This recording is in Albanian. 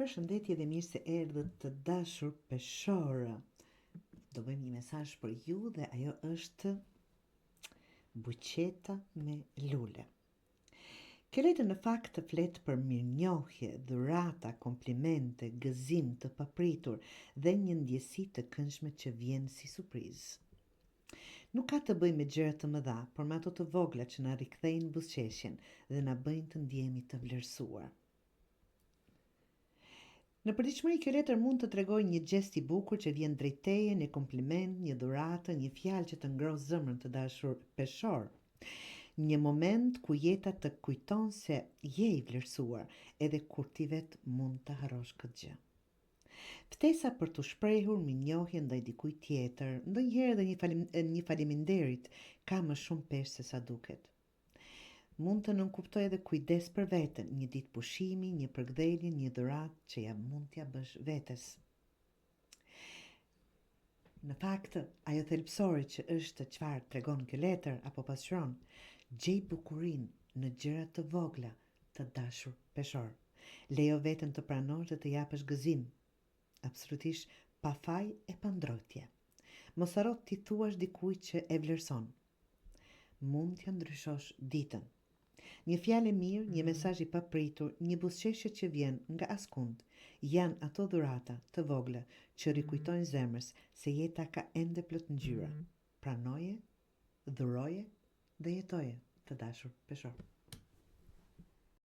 Përshëndetje dhe mirë se erdhët të dashur peshorë. Do bëjmë një mesazh për ju dhe ajo është buqeta me lule. Kjo letër në fakt të flet për mirënjohje, dhurata, komplimente, gëzim të papritur dhe një ndjesi të këndshme që vjen si surprizë. Nuk ka të bëjë me gjëra të mëdha, por me ato të vogla që na rikthejnë buzëqeshjen dhe na bëjnë të ndjehemi të vlerësuar. Në përditshmëri kjo letër mund të tregojë një gest i bukur që vjen drejt teje, një kompliment, një dhuratë, një fjalë që të ngroh zemrën të dashur peshor. Një moment ku jeta të kujton se je i vlerësuar, edhe kur ti vet mund të harrosh këtë gjë. Ftesa për të shprehur mirënjohje ndaj dikujt tjetër, ndonjëherë edhe një faleminderit, ka më shumë peshë se sa duket. Mund të nënkuptoj edhe kujdes për veten, një ditë pushimi, një përkthjelje, një dhuratë që ja mund t'ja bësh vetes. Në fakt, ajo thelbësore që është çfarë tregon kjo letër apo pasqyron, gjej bukurinë në gjëra të vogla të dashur peshor. Lejo veten të pranosh dhe të japësh gëzim, absolutisht pa faj e pa ndrotje. Mos harro t'i thuash dikujt që e vlerëson. Mund t'ja ndryshosh ditën. Një fjalë e mirë, një mesazh i papritur, një buzëqeshje që vjen nga askund, janë ato dhurata të vogla që rikujtojnë zemrës se jeta ka ende plot ngjyra. Pranoje, dhuroje dhe jetoje, të dashur peshor.